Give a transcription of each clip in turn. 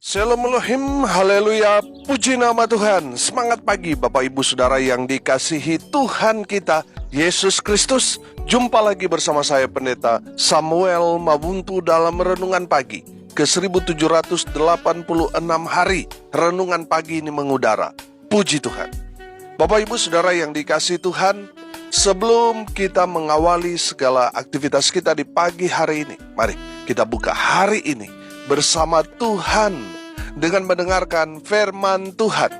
Shalom Elohim, haleluya, puji nama Tuhan. Semangat pagi Bapak Ibu Saudara yang dikasihi Tuhan kita, Yesus Kristus. Jumpa lagi bersama saya Pendeta Samuel Mabuntu dalam Renungan Pagi ke 1786 hari. Renungan pagi ini mengudara. Puji Tuhan. Bapak Ibu Saudara yang dikasihi Tuhan, sebelum kita mengawali segala aktivitas kita di pagi hari ini, mari kita buka hari ini bersama Tuhan dengan mendengarkan firman Tuhan.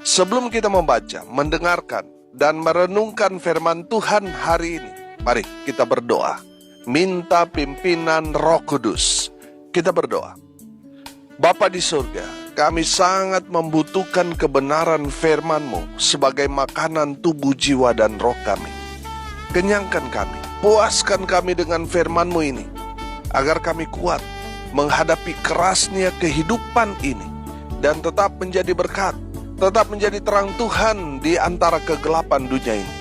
Sebelum kita membaca, mendengarkan, dan merenungkan firman Tuhan hari ini, mari kita berdoa. Minta pimpinan Roh Kudus. Kita berdoa. Bapa di surga, kami sangat membutuhkan kebenaran firman-Mu sebagai makanan tubuh, jiwa, dan roh kami. Kenyangkan kami, puaskan kami dengan firman-Mu ini, agar kami kuat menghadapi kerasnya kehidupan ini dan tetap menjadi berkat, tetap menjadi terang Tuhan di antara kegelapan dunia ini.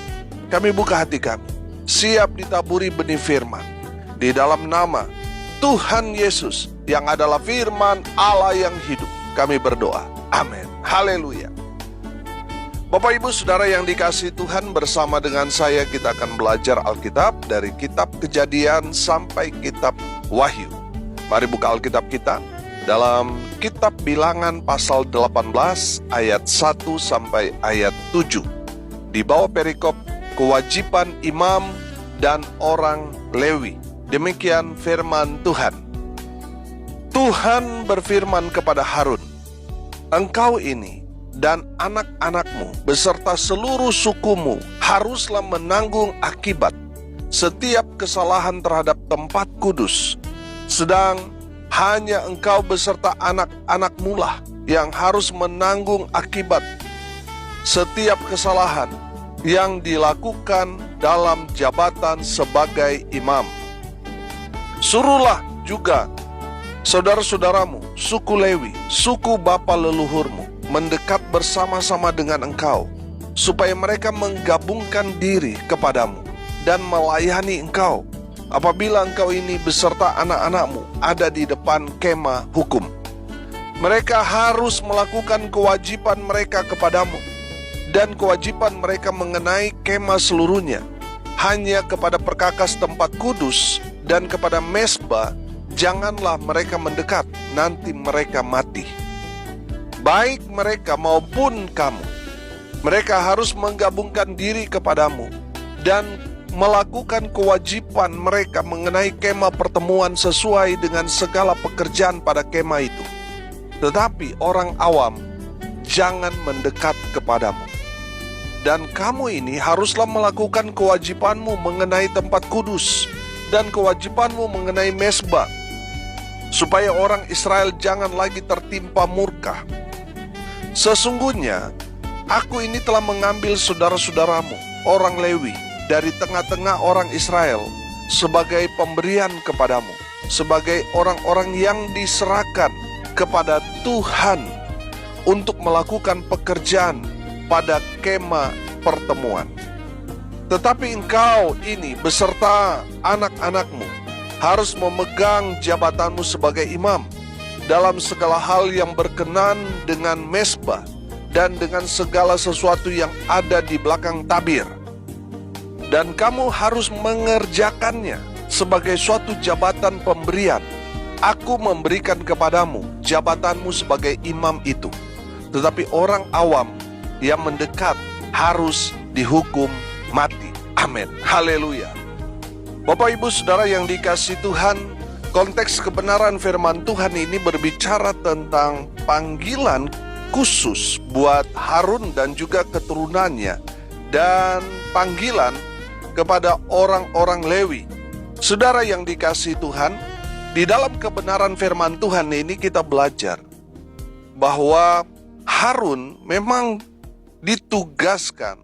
Kami buka hati kami, siap ditaburi benih firman. Di dalam nama Tuhan Yesus yang adalah firman Allah yang hidup, kami berdoa. Amin. Haleluya. Bapak Ibu Saudara yang dikasihi Tuhan, bersama dengan saya kita akan belajar Alkitab dari kitab Kejadian sampai kitab Wahyu. Mari buka Alkitab kita dalam kitab Bilangan pasal 18 ayat 1 sampai ayat 7. Di bawah perikop kewajiban imam dan orang Lewi. Demikian firman Tuhan. Tuhan berfirman kepada Harun, engkau ini dan anak-anakmu beserta seluruh sukumu haruslah menanggung akibat setiap kesalahan terhadap tempat kudus. Sedang hanya engkau beserta anak-anakmu lah yang harus menanggung akibat setiap kesalahan yang dilakukan dalam jabatan sebagai imam. Suruhlah juga saudara-saudaramu, suku Lewi, suku bapa leluhurmu, mendekat bersama-sama dengan engkau, supaya mereka menggabungkan diri kepadamu dan melayani engkau apabila engkau ini beserta anak-anakmu ada di depan kemah hukum. Mereka harus melakukan kewajiban mereka kepadamu, dan kewajiban mereka mengenai kemah seluruhnya. Hanya kepada perkakas tempat kudus dan kepada mezbah janganlah mereka mendekat, nanti mereka mati. Baik mereka maupun kamu, mereka harus menggabungkan diri kepadamu dan melakukan kewajiban mereka mengenai kemah pertemuan sesuai dengan segala pekerjaan pada kemah itu. Tetapi orang awam jangan mendekat kepadamu. Dan kamu ini haruslah melakukan kewajibanmu mengenai tempat kudus dan kewajibanmu mengenai mezbah, supaya orang Israel jangan lagi tertimpa murka. Sesungguhnya aku ini telah mengambil saudara-saudaramu, orang Lewi, dari tengah-tengah orang Israel sebagai pemberian kepadamu, sebagai orang-orang yang diserahkan kepada Tuhan untuk melakukan pekerjaan pada kemah pertemuan. Tetapi engkau ini beserta anak-anakmu harus memegang jabatanmu sebagai imam dalam segala hal yang berkenan dengan mezbah dan dengan segala sesuatu yang ada di belakang tabir. Dan kamu harus mengerjakannya sebagai suatu jabatan pemberian. Aku memberikan kepadamu jabatanmu sebagai imam itu. Tetapi orang awam yang mendekat harus dihukum mati. Amin. Haleluya. Bapak Ibu Saudara yang dikasihi Tuhan, konteks kebenaran firman Tuhan ini berbicara tentang panggilan khusus buat Harun dan juga keturunannya, dan panggilan kepada orang-orang Lewi. Saudara yang dikasihi Tuhan, di dalam kebenaran firman Tuhan ini kita belajar bahwa Harun memang ditugaskan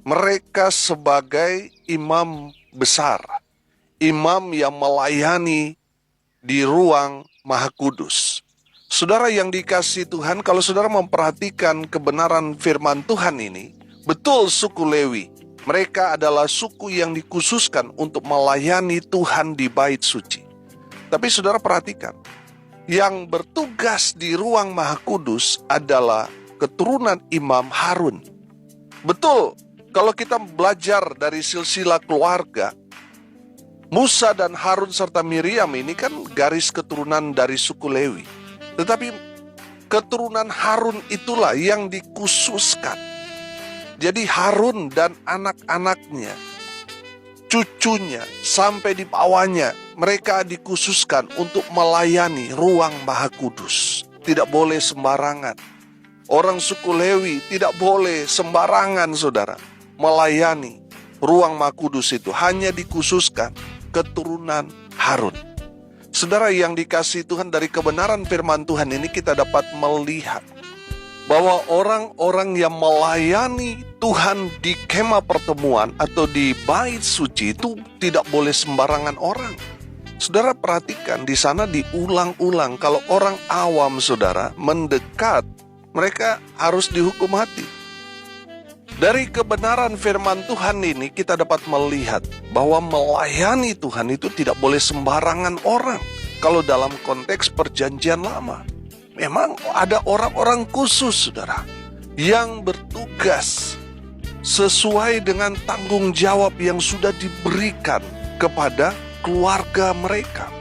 mereka sebagai imam besar, imam yang melayani di ruang Maha Kudus. Saudara yang dikasihi Tuhan, kalau saudara memperhatikan kebenaran firman Tuhan ini, betul suku Lewi, mereka adalah suku yang dikhususkan untuk melayani Tuhan di bait suci. Tapi saudara perhatikan, yang bertugas di ruang Maha Kudus adalah keturunan Imam Harun. Betul, kalau kita belajar dari silsilah keluarga, Musa dan Harun serta Miriam ini kan garis keturunan dari suku Lewi. Tetapi keturunan Harun itulah yang dikhususkan. Jadi Harun dan anak-anaknya, cucunya, sampai di bawahnya, mereka dikhususkan untuk melayani ruang Maha Kudus. Tidak boleh sembarangan. Orang suku Lewi tidak boleh sembarangan, saudara, melayani ruang Maha Kudus itu. Hanya dikhususkan keturunan Harun. Saudara yang dikasihi Tuhan, dari kebenaran firman Tuhan ini kita dapat melihat bahwa orang-orang yang melayani Tuhan di kemah pertemuan atau di bait suci itu tidak boleh sembarangan orang. Saudara perhatikan, di sana diulang-ulang, kalau orang awam saudara mendekat, mereka harus dihukum mati. Dari kebenaran firman Tuhan ini kita dapat melihat bahwa melayani Tuhan itu tidak boleh sembarangan orang. Kalau dalam konteks perjanjian lama, memang ada orang-orang khusus, saudara, yang bertugas sesuai dengan tanggung jawab yang sudah diberikan kepada keluarga mereka.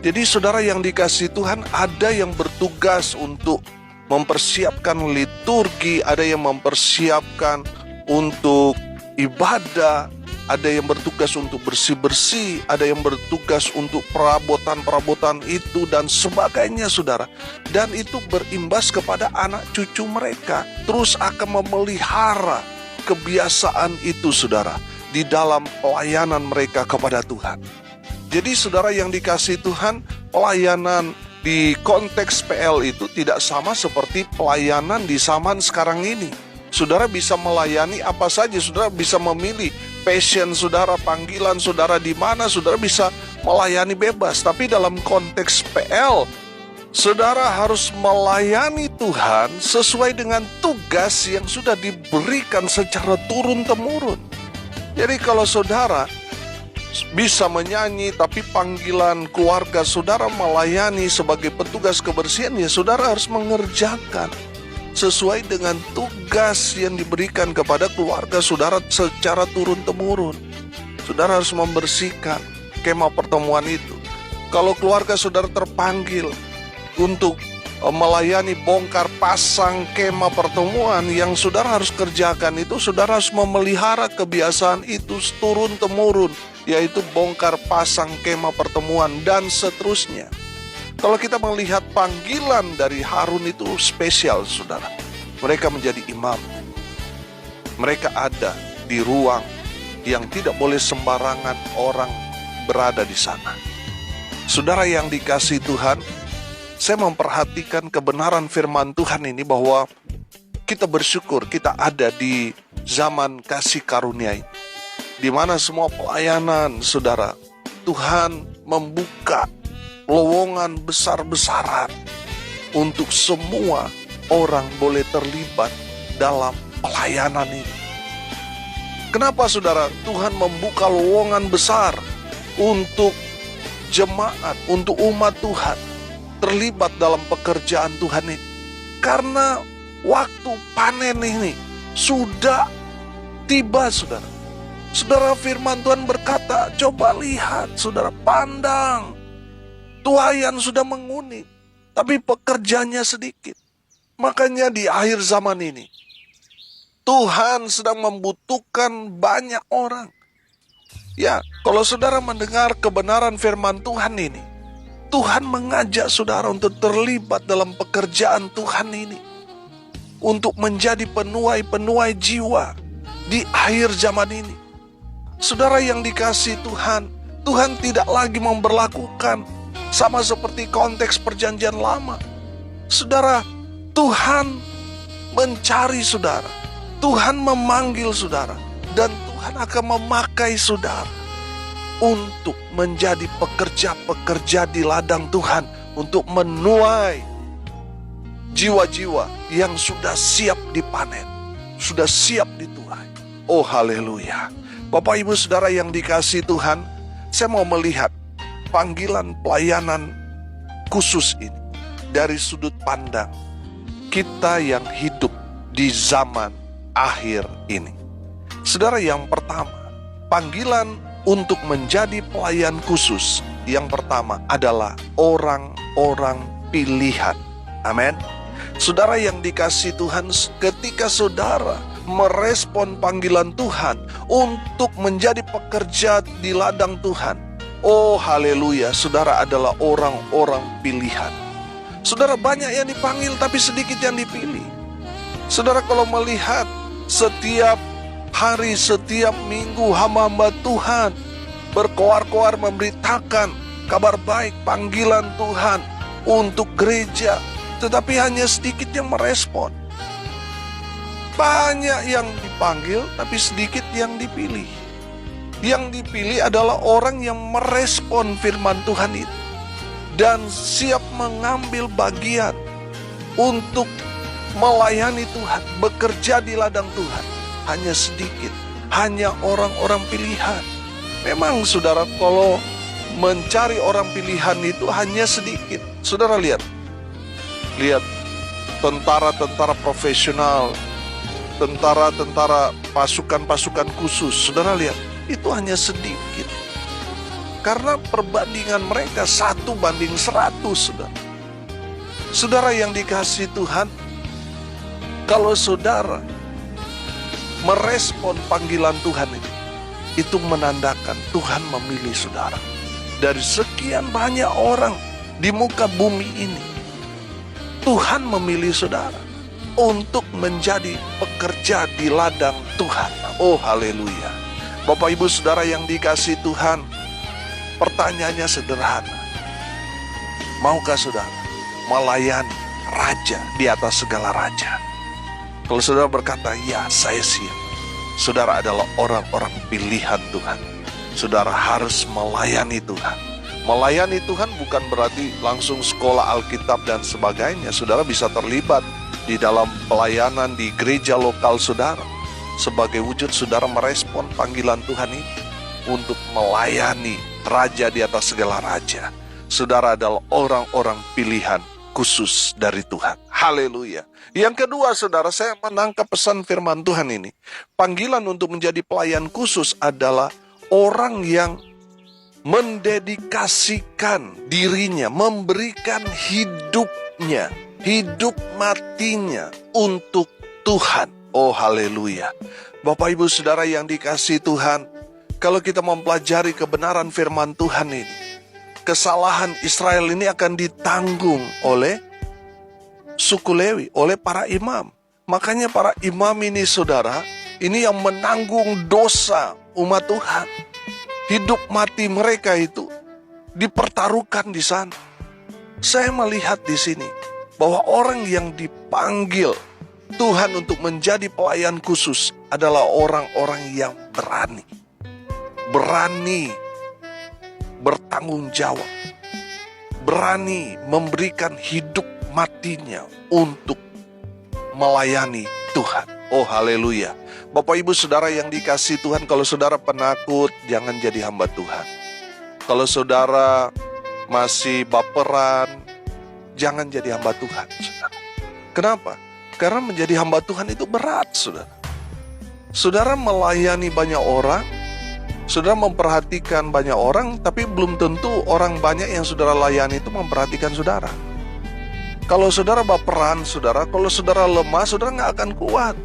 Jadi saudara yang dikasihi Tuhan, ada yang bertugas untuk mempersiapkan liturgi, ada yang mempersiapkan untuk ibadah, ada yang bertugas untuk bersih-bersih, ada yang bertugas untuk perabotan-perabotan itu dan sebagainya, saudara. Dan itu berimbas kepada anak cucu mereka, terus akan memelihara kebiasaan itu, saudara, di dalam pelayanan mereka kepada Tuhan. Jadi saudara yang dikasihi Tuhan, pelayanan di konteks PL itu tidak sama seperti pelayanan di zaman sekarang ini. Saudara bisa melayani apa saja, saudara bisa memilih passion saudara, panggilan saudara di mana, saudara bisa melayani bebas. Tapi dalam konteks PL, saudara harus melayani Tuhan sesuai dengan tugas yang sudah diberikan secara turun-temurun. Jadi kalau saudara bisa menyanyi, tapi panggilan keluarga saudara melayani sebagai petugas kebersihan, ya saudara harus mengerjakan sesuai dengan tugas yang diberikan kepada keluarga saudara secara turun-temurun. Saudara harus membersihkan kemah pertemuan itu. Kalau keluarga saudara terpanggil untuk melayani bongkar pasang kemah pertemuan, yang saudara harus kerjakan itu, saudara harus memelihara kebiasaan itu turun-temurun, yaitu bongkar pasang kemah pertemuan dan seterusnya. Kalau kita melihat panggilan dari Harun itu spesial, saudara. Mereka menjadi imam. Mereka ada di ruang yang tidak boleh sembarangan orang berada di sana. Saudara yang dikasihi Tuhan, saya memperhatikan kebenaran firman Tuhan ini bahwa kita bersyukur kita ada di zaman kasih karunia ini, di mana semua pelayanan, saudara, Tuhan membuka lowongan besar-besaran untuk semua orang boleh terlibat dalam pelayanan ini. Kenapa saudara? Tuhan membuka lowongan besar untuk jemaat, untuk umat Tuhan terlibat dalam pekerjaan Tuhan ini. Karena waktu panen ini sudah tiba, saudara. Saudara, firman Tuhan berkata, coba lihat, saudara, pandang, tuaian sudah menguning, tapi pekerjanya sedikit. Makanya di akhir zaman ini, Tuhan sedang membutuhkan banyak orang. Ya, kalau saudara mendengar kebenaran firman Tuhan ini, Tuhan mengajak saudara untuk terlibat dalam pekerjaan Tuhan ini, untuk menjadi penuai-penuai jiwa di akhir zaman ini. Saudara yang dikasihi Tuhan, Tuhan tidak lagi memberlakukan sama seperti konteks perjanjian lama. Saudara, Tuhan mencari saudara, Tuhan memanggil saudara, dan Tuhan akan memakai saudara untuk menjadi pekerja-pekerja di ladang Tuhan, untuk menuai jiwa-jiwa yang sudah siap dipanen, sudah siap dituai. Oh haleluya. Bapak Ibu Saudara yang dikasihi Tuhan, saya mau melihat panggilan pelayanan khusus ini dari sudut pandang kita yang hidup di zaman akhir ini. Saudara, yang pertama, panggilan untuk menjadi pelayan khusus yang pertama adalah orang-orang pilihan. Amin. Saudara yang dikasihi Tuhan, ketika saudara merespon panggilan Tuhan untuk menjadi pekerja di ladang Tuhan, oh haleluya, saudara adalah orang-orang pilihan. Saudara, banyak yang dipanggil tapi sedikit yang dipilih. Saudara, kalau melihat setiap hari, setiap minggu hamba-hamba Tuhan berkoar-koar memberitakan kabar baik panggilan Tuhan untuk gereja, tetapi hanya sedikit yang merespon. Banyak yang dipanggil, tapi sedikit yang dipilih. Yang dipilih adalah orang yang merespon firman Tuhan itu dan siap mengambil bagian untuk melayani Tuhan, bekerja di ladang Tuhan. Hanya sedikit, hanya orang-orang pilihan. Memang saudara, kalau mencari orang pilihan itu hanya sedikit. Saudara lihat tentara-tentara profesional, tentara-tentara pasukan-pasukan khusus, saudara lihat, itu hanya sedikit. Karena perbandingan mereka 1:100, saudara. Saudara yang dikasihi Tuhan, kalau saudara merespon panggilan Tuhan ini, itu menandakan Tuhan memilih saudara. Dari sekian banyak orang di muka bumi ini, Tuhan memilih saudara untuk menjadi pekerja di ladang Tuhan. Oh haleluya. Bapak ibu saudara yang dikasihi Tuhan, pertanyaannya sederhana. Maukah saudara melayani raja di atas segala raja? Kalau saudara berkata, ya saya siap, saudara adalah orang-orang pilihan Tuhan. Saudara harus melayani Tuhan. Melayani Tuhan bukan berarti langsung sekolah Alkitab dan sebagainya. Saudara bisa terlibat di dalam pelayanan di gereja lokal saudara. Sebagai wujud saudara merespon panggilan Tuhan ini untuk melayani raja di atas segala raja. Saudara adalah orang-orang pilihan khusus dari Tuhan. Haleluya. Yang kedua saudara, saya menangkap pesan firman Tuhan ini. Panggilan untuk menjadi pelayan khusus adalah orang yang mendedikasikan dirinya, memberikan hidupnya, hidup matinya untuk Tuhan. Oh haleluya. Bapak ibu saudara yang dikasihi Tuhan, kalau kita mempelajari kebenaran firman Tuhan ini, kesalahan Israel ini akan ditanggung oleh suku Lewi, oleh para imam. Makanya para imam ini saudara, ini yang menanggung dosa umat Tuhan. Hidup mati mereka itu dipertaruhkan di sana. Saya melihat di sini bahwa orang yang dipanggil Tuhan untuk menjadi pelayan khusus adalah orang-orang yang berani. Berani bertanggung jawab. Berani memberikan hidup matinya untuk melayani Tuhan. Oh haleluya. Bapak ibu saudara yang dikasihi Tuhan, kalau saudara penakut, jangan jadi hamba Tuhan. Kalau saudara masih baperan, jangan jadi hamba Tuhan, saudara. Kenapa? Karena menjadi hamba Tuhan itu berat, saudara. Saudara melayani banyak orang, saudara memperhatikan banyak orang, tapi belum tentu orang banyak yang saudara layani itu memperhatikan saudara. Kalau saudara baperan, saudara, kalau saudara lemah, saudara nggak akan kuat.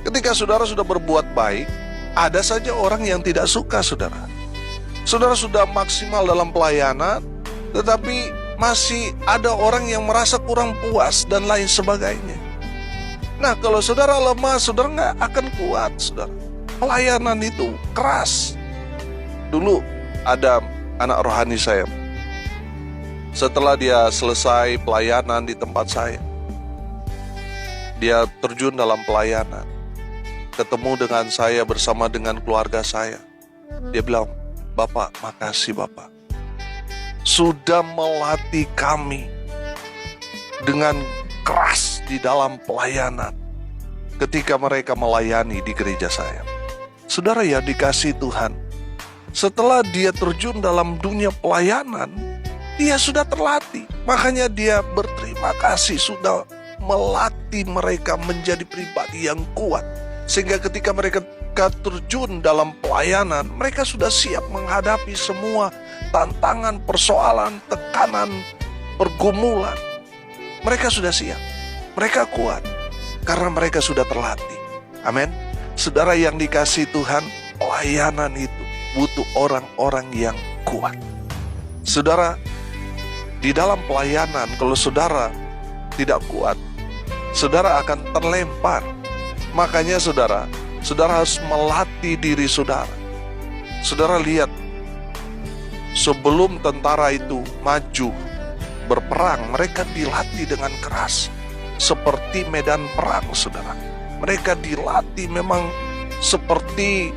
Ketika saudara sudah berbuat baik, ada saja orang yang tidak suka saudara. Saudara sudah maksimal dalam pelayanan, tetapi masih ada orang yang merasa kurang puas dan lain sebagainya. Nah, kalau saudara lemah, saudara nggak akan kuat, saudara. Pelayanan itu keras. Dulu ada anak rohani saya. Setelah dia selesai pelayanan di tempat saya, dia terjun dalam pelayanan. Ketemu dengan saya bersama dengan keluarga saya. Dia bilang, "Bapak, makasih Bapak. Sudah melatih kami dengan keras di dalam pelayanan ketika mereka melayani di gereja saya." Saudara ya dikasihi Tuhan, setelah dia terjun dalam dunia pelayanan, dia sudah terlatih. Makanya dia berterima kasih sudah melatih mereka menjadi pribadi yang kuat. Sehingga ketika mereka terjun dalam pelayanan, mereka sudah siap menghadapi semua tantangan, persoalan, tekanan, pergumulan. Mereka sudah siap, mereka kuat, karena mereka sudah terlatih. Amin. Saudara yang dikasihi Tuhan, pelayanan itu butuh orang-orang yang kuat. Saudara, di dalam pelayanan, kalau saudara tidak kuat, saudara akan terlempar. Makanya saudara harus melatih diri saudara. Saudara lihat, sebelum tentara itu maju berperang, mereka dilatih dengan keras. Seperti medan perang, saudara. Mereka dilatih memang seperti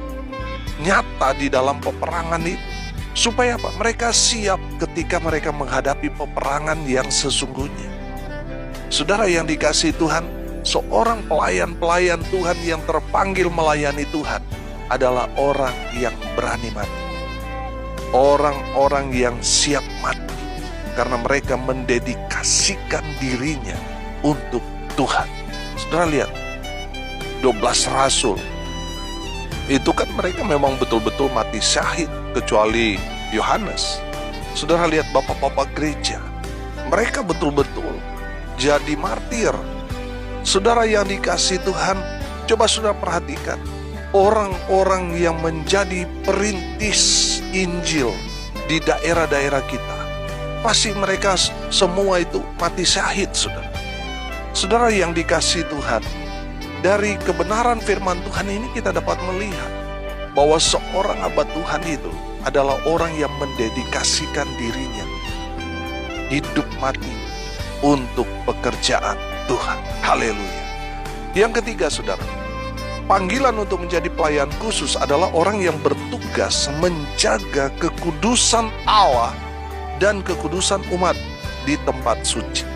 nyata di dalam peperangan itu. Supaya apa? Mereka siap ketika mereka menghadapi peperangan yang sesungguhnya. Saudara yang dikasihi Tuhan, seorang pelayan-pelayan Tuhan yang terpanggil melayani Tuhan adalah orang yang berani mati. Orang-orang yang siap mati karena mereka mendedikasikan dirinya untuk Tuhan. Saudara lihat, 12 rasul itu kan mereka memang betul-betul mati syahid, kecuali Yohanes. Saudara lihat bapak-bapak gereja, mereka betul-betul jadi martir. Saudara yang dikasihi Tuhan, coba saudara perhatikan orang-orang yang menjadi perintis Injil di daerah-daerah kita. Pasti mereka semua itu mati syahid, saudara. Saudara yang dikasihi Tuhan, dari kebenaran firman Tuhan ini kita dapat melihat bahwa seorang hamba Tuhan itu adalah orang yang mendedikasikan dirinya hidup mati untuk pekerjaan Tuhan. Haleluya. Yang ketiga, saudara, panggilan untuk menjadi pelayan khusus adalah orang yang bertugas menjaga kekudusan Allah dan kekudusan umat di tempat suci.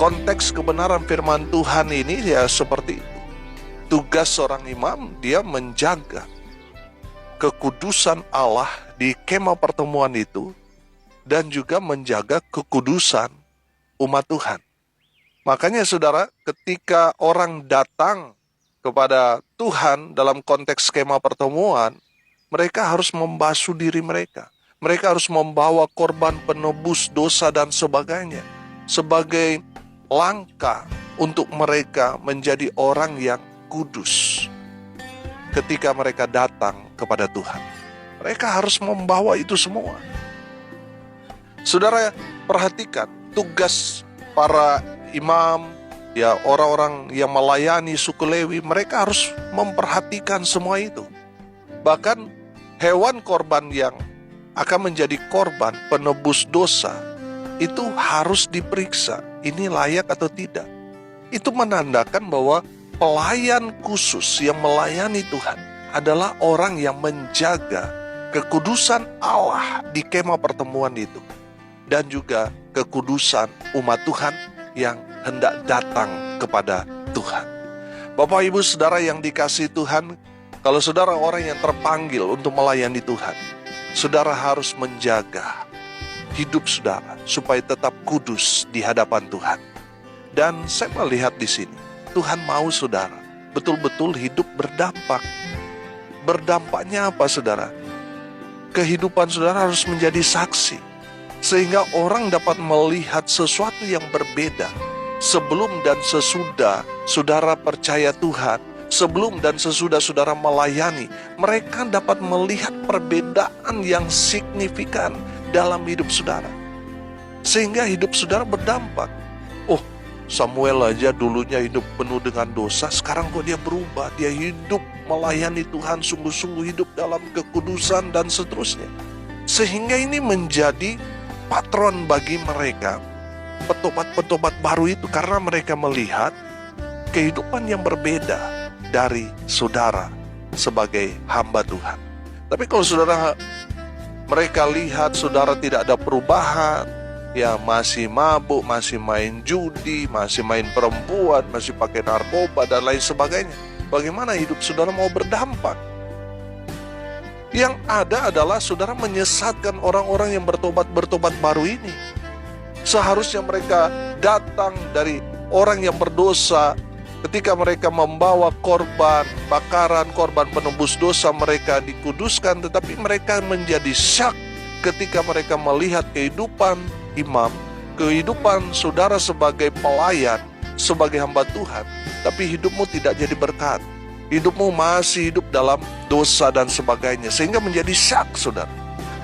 Konteks kebenaran firman Tuhan ini ya seperti itu. Tugas seorang imam, dia menjaga kekudusan Allah di kemah pertemuan itu dan juga menjaga kekudusan umat Tuhan. Makanya saudara, ketika orang datang kepada Tuhan dalam konteks kemah pertemuan, mereka harus membasuh diri mereka. Mereka harus membawa korban penebus dosa dan sebagainya sebagai langkah untuk mereka menjadi orang yang kudus. Ketika mereka datang kepada Tuhan, mereka harus membawa itu semua. Saudara perhatikan tugas para imam, ya orang-orang yang melayani suku Lewi, mereka harus memperhatikan semua itu. Bahkan hewan korban yang akan menjadi korban penebus dosa itu harus diperiksa, ini layak atau tidak. Itu menandakan bahwa pelayan khusus yang melayani Tuhan adalah orang yang menjaga kekudusan Allah di kemah pertemuan itu, dan juga kekudusan umat Tuhan yang hendak datang kepada Tuhan. Bapak Ibu Saudara yang dikasihi Tuhan, kalau saudara orang yang terpanggil untuk melayani Tuhan, saudara harus menjaga hidup saudara supaya tetap kudus di hadapan Tuhan. Dan saya melihat di sini, Tuhan mau saudara betul-betul hidup berdampak. Berdampaknya apa saudara? Kehidupan saudara harus menjadi saksi, sehingga orang dapat melihat sesuatu yang berbeda sebelum dan sesudah saudara percaya Tuhan, sebelum dan sesudah saudara melayani. Mereka dapat melihat perbedaan yang signifikan dalam hidup saudara, sehingga hidup saudara berdampak. Oh, Samuel aja dulunya hidup penuh dengan dosa, sekarang kok dia berubah, dia hidup melayani Tuhan, sungguh-sungguh hidup dalam kekudusan dan seterusnya. Sehingga ini menjadi patron bagi mereka, petobat-petobat baru itu, karena mereka melihat kehidupan yang berbeda dari saudara sebagai hamba Tuhan. Tapi kalau saudara mereka lihat saudara tidak ada perubahan, ya masih mabuk, masih main judi, masih main perempuan, masih pakai narkoba dan lain sebagainya, bagaimana hidup saudara mau berdampak? Yang ada adalah saudara menyesatkan orang-orang yang bertobat baru ini. Seharusnya mereka datang dari orang yang berdosa. Ketika mereka membawa korban bakaran, korban penebus dosa, mereka dikuduskan. Tetapi mereka menjadi syak ketika mereka melihat kehidupan imam, kehidupan saudara sebagai pelayan, sebagai hamba Tuhan. Tapi hidupmu tidak jadi berkat. Hidupmu masih hidup dalam dosa dan sebagainya, sehingga menjadi syak, saudara.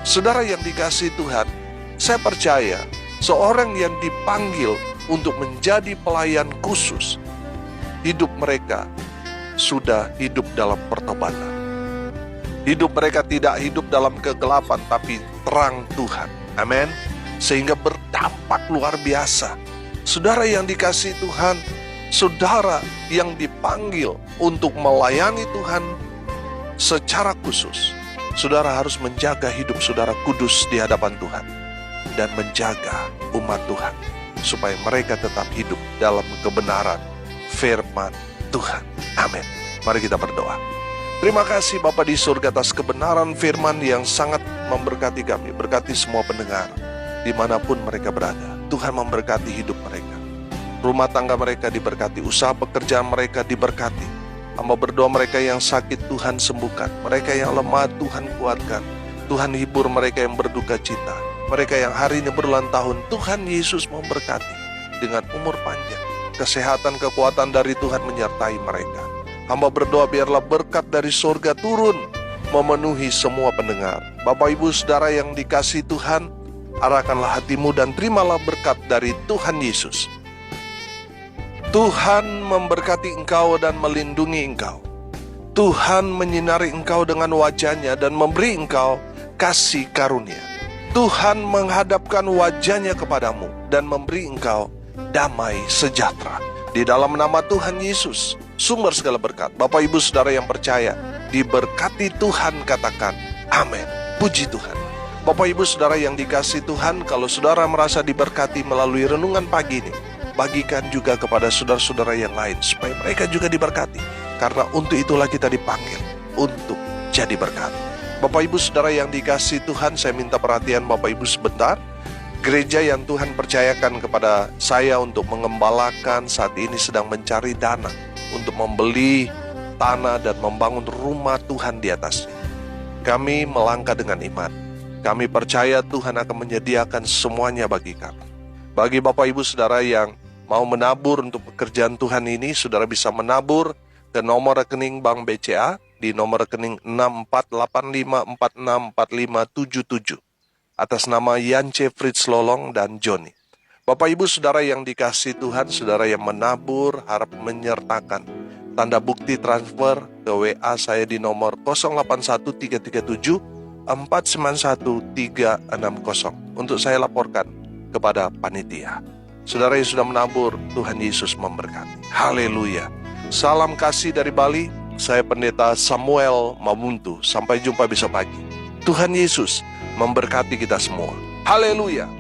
Saudara yang dikasihi Tuhan, saya percaya seorang yang dipanggil untuk menjadi pelayan khusus, hidup mereka sudah hidup dalam pertobatan. Hidup mereka tidak hidup dalam kegelapan, tapi terang Tuhan. Amin. Sehingga berdampak luar biasa. Saudara yang dikasihi Tuhan, saudara yang dipanggil untuk melayani Tuhan secara khusus, saudara harus menjaga hidup saudara kudus di hadapan Tuhan dan menjaga umat Tuhan supaya mereka tetap hidup dalam kebenaran firman Tuhan. Amin. Mari kita berdoa. Terima kasih Bapa di surga atas kebenaran firman yang sangat memberkati kami. Berkati semua pendengar dimanapun mereka berada. Tuhan memberkati hidup mereka. Rumah tangga mereka diberkati, usaha pekerjaan mereka diberkati. Hamba berdoa mereka yang sakit Tuhan sembuhkan, mereka yang lemah Tuhan kuatkan. Tuhan hibur mereka yang berduka cita. Mereka yang hari ini berulang tahun, Tuhan Yesus memberkati dengan umur panjang. Kesehatan, kekuatan dari Tuhan menyertai mereka. Hamba berdoa biarlah berkat dari surga turun memenuhi semua pendengar. Bapak Ibu Saudara yang dikasihi Tuhan, arahkanlah hatimu dan terimalah berkat dari Tuhan Yesus. Tuhan memberkati engkau dan melindungi engkau. Tuhan menyinari engkau dengan wajah-Nya dan memberi engkau kasih karunia. Tuhan menghadapkan wajah-Nya kepadamu dan memberi engkau damai sejahtera. Di dalam nama Tuhan Yesus, sumber segala berkat. Bapak Ibu Saudara yang percaya, diberkati Tuhan, katakan amin. Puji Tuhan. Bapak Ibu Saudara yang dikasihi Tuhan, kalau saudara merasa diberkati melalui renungan pagi ini, bagikan juga kepada saudara-saudara yang lain supaya mereka juga diberkati. Karena untuk itulah kita dipanggil untuk jadi berkat. Bapak Ibu Saudara yang dikasihi Tuhan, saya minta perhatian Bapak Ibu sebentar. Gereja yang Tuhan percayakan kepada saya untuk mengembalakan saat ini sedang mencari dana untuk membeli tanah dan membangun rumah Tuhan di atasnya. Kami melangkah dengan iman. Kami percaya Tuhan akan menyediakan semuanya bagi kami. Bagi Bapak Ibu Saudara yang mau menabur untuk pekerjaan Tuhan ini, saudara bisa menabur ke nomor rekening Bank BCA di nomor rekening 6485464577 atas nama Yance Fritz Lolong dan Joni. Bapak Ibu Saudara yang dikasihi Tuhan, saudara yang menabur harap menyertakan tanda bukti transfer ke WA saya di nomor 081337491360 untuk saya laporkan kepada panitia. Saudara yang sudah menabur, Tuhan Yesus memberkati. Haleluya. Salam kasih dari Bali. Saya Pendeta Samuel Mamuntu. Sampai jumpa besok pagi. Tuhan Yesus memberkati kita semua. Haleluya.